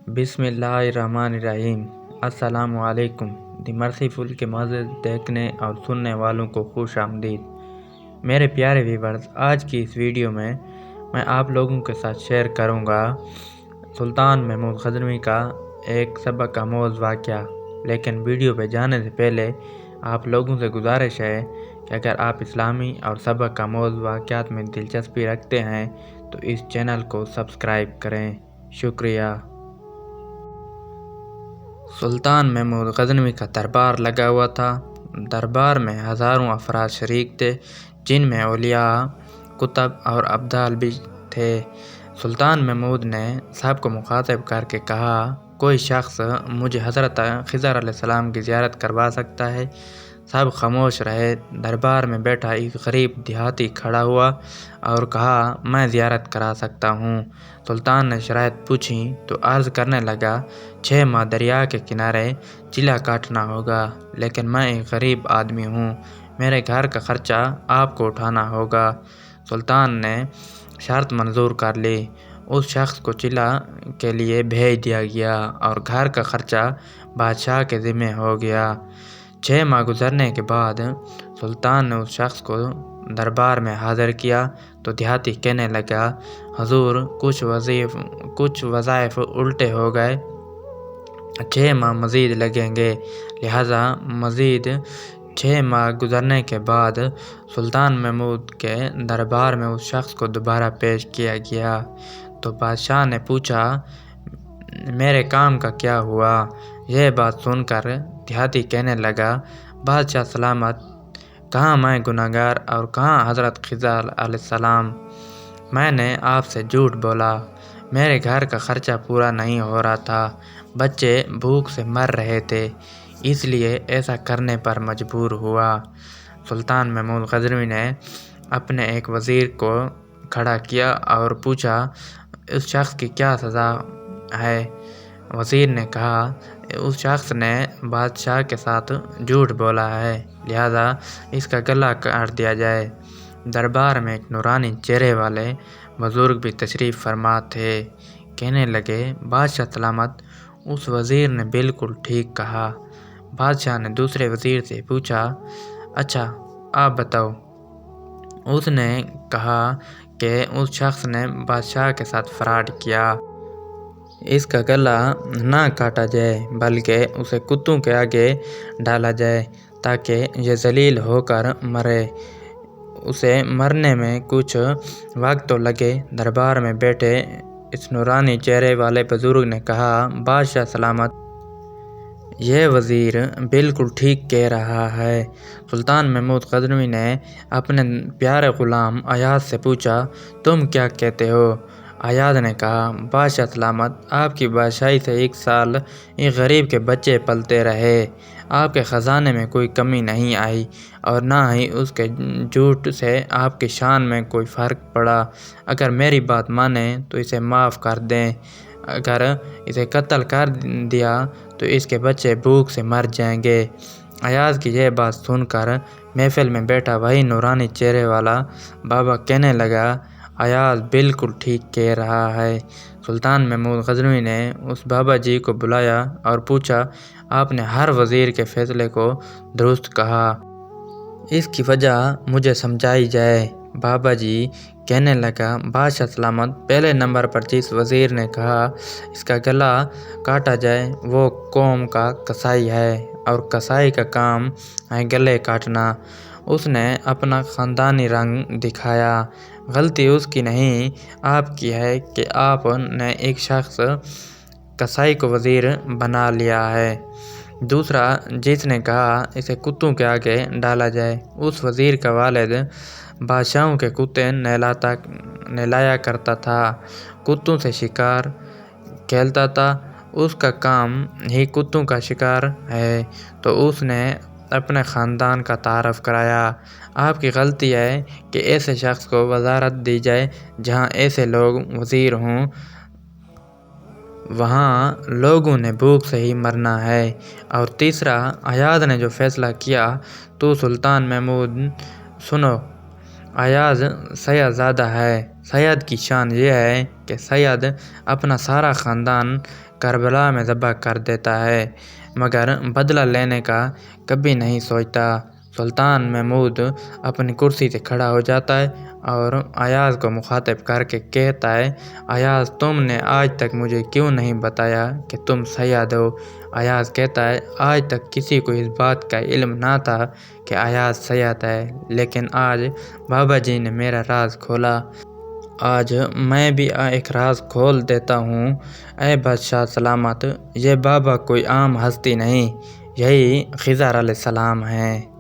बिस्मिल्लाहिर्रहमानिर्रहीम। अस्सलामु अलैकुम। दी मर्सीफुल के मज़ीद देखने और सुनने वालों को खुश आमदीद। मेरे प्यारे व्यूअर्स, आज की इस वीडियो में मैं आप लोगों के साथ शेयर करूंगा सुल्तान महमूद ग़ज़नवी का एक सबक आमोज़ वाक़या। लेकिन वीडियो पे जाने से पहले आप लोगों से गुजारिश है कि अगर आप इस्लामी और सबक आमोज़ वाक़यात में दिलचस्पी रखते हैं तो इस चैनल को सब्सक्राइब करें। शुक्रिया। सुल्तान महमूद ग़ज़नवी का दरबार लगा हुआ था। दरबार में हज़ारों अफराद शरीक थे, जिनमें औलिया, कुतब और अब्दाल भी थे। सुल्तान महमूद ने सबको मुखातिब करके कहा, कोई शख्स मुझे हज़रत ख़िज़र अलैहिस्सलाम की ज़ियारत करवा सकता है? सब खामोश रहे। दरबार में बैठा एक गरीब देहाती खड़ा हुआ और कहा, मैं ज़ियारत करा सकता हूँ। सुल्तान ने शराइत पूछी तो अर्ज़ करने लगा, 6 माह दरिया के किनारे चिला काटना होगा, लेकिन मैं एक गरीब आदमी हूँ, मेरे घर का खर्चा आपको उठाना होगा। सुल्तान ने शर्त मंजूर कर ली। उस शख्स को चिला के लिए भेज दिया गया और घर का खर्चा बादशाह के ज़िम्मे हो गया। 6 माह गुजरने के बाद सुल्तान ने उस शख्स को दरबार में हाजिर किया तो देहाती कहने लगा, हजूर, कुछ वज़ाइफ उल्टे हो गए, 6 माह मज़ीद लगेंगे। लिहाजा मज़ीद 6 माह गुजरने के बाद सुल्तान महमूद के दरबार में उस शख्स को दोबारा पेश किया गया तो बादशाह ने पूछा, मेरे काम का क्या हुआ? यह बात सुनकर देहाती कहने लगा, बादशाह सलामत, कहाँ मैं गुनहगार और कहाँ हज़रत ख़िज़र अलैहिस्सलाम। मैंने आपसे झूठ बोला, मेरे घर का खर्चा पूरा नहीं हो रहा था, बच्चे भूख से मर रहे थे, इसलिए ऐसा करने पर मजबूर हुआ। सुल्तान महमूद ग़ज़नवी ने अपने एक वज़ीर को खड़ा किया और पूछा, उस शख्स की क्या सज़ा है? वज़ीर ने कहा, उस शख्स ने बादशाह के साथ झूठ बोला है, लिहाजा इसका गला काट दिया जाए। दरबार में एक नूरानी चेहरे वाले बुजुर्ग भी तशरीफ़ फरमा थे। कहने लगे, बादशाह सलामत, उस वज़ीर ने बिल्कुल ठीक कहा। बादशाह ने दूसरे वज़ीर से पूछा, अच्छा आप बताओ। उसने कहा कि उस शख्स ने बादशाह के साथ फ्रॉड किया, इसका गला ना काटा जाए बल्कि उसे कुत्तों के आगे डाला जाए ताकि ये जलील होकर मरे। उसे मरने में कुछ वक्त तो लगे। दरबार में बैठे इस नूरानी चेहरे वाले बुजुर्ग ने कहा, बादशाह सलामत, यह वज़ीर बिल्कुल ठीक कह रहा है। सुल्तान महमूद ग़ज़नवी ने अपने प्यारे ग़ुलाम अयाज़ से पूछा, तुम क्या कहते हो? अयाज़ ने कहा, बादशाह सलामत, आपकी बादशाही से 1 साल एक गरीब के बच्चे पलते रहे, आपके ख़जाने में कोई कमी नहीं आई और ना ही उसके झूठ से आपकी शान में कोई फ़र्क पड़ा। अगर मेरी बात माने तो इसे माफ़ कर दें, अगर इसे कत्ल कर दिया तो इसके बच्चे भूख से मर जाएंगे। अयाज़ की यह बात सुनकर महफिल में बैठा वही नूरानी चेहरे वाला बाबा कहने लगा, अयाज़ बिल्कुल ठीक कह रहा है। सुल्तान महमूद ग़ज़नवी ने उस बाबा जी को बुलाया और पूछा, आपने हर वज़ीर के फ़ैसले को दुरुस्त कहा, इसकी वजह मुझे समझाई जाए। बाबा जी कहने लगा, बादशाह सलामत, पहले नंबर पर जिस वज़ीर ने कहा इसका गला काटा जाए वो कौम का कसाई है और कसाई का काम है गले काटना। उसने अपना ख़ानदानी रंग दिखाया। गलती उसकी नहीं, आपकी है कि आपने एक शख्स कसाई को वज़ीर बना लिया है। दूसरा, जिसने कहा इसे कुत्तों के आगे डाला जाए, उस वज़ीर का वालिद बादशाहों के कुत्ते नहलाया करता था, कुत्तों से शिकार खेलता था, उसका काम ही कुत्तों का शिकार है, तो उसने अपने ख़ानदान का तारफ़ कराया। आपकी गलती है कि ऐसे शख्स को वज़ारत दी जाए जहाँ ऐसे लोग वज़ीर हों, वहाँ लोगों ने भूख से ही मरना है। और तीसरा, अयाज़ ने जो फ़ैसला किया तो सुल्तान महमूद सुनो, ایاز سید زادہ ہے۔ سید کی شان یہ ہے کہ سید اپنا سارا خاندان کربلا میں ذبح کر دیتا ہے، مگر بدلہ لینے کا کبھی نہیں سوچتا۔ سلطان محمود اپنی کرسی سے کھڑا ہو جاتا ہے اور ایاز کو مخاطب کر کے کہتا ہے، ایاز تم نے آج تک مجھے کیوں نہیں بتایا کہ تم سید ہو؟ ایاز کہتا ہے، آج تک کسی کو اس بات کا علم نہ تھا کہ ایاز سید ہے، لیکن آج بابا جی نے میرا راز کھولا۔ آج میں بھی ایک راز کھول دیتا ہوں۔ اے بادشاہ سلامت، یہ بابا کوئی عام ہستی نہیں، یہی خضر علیہ السلام ہیں۔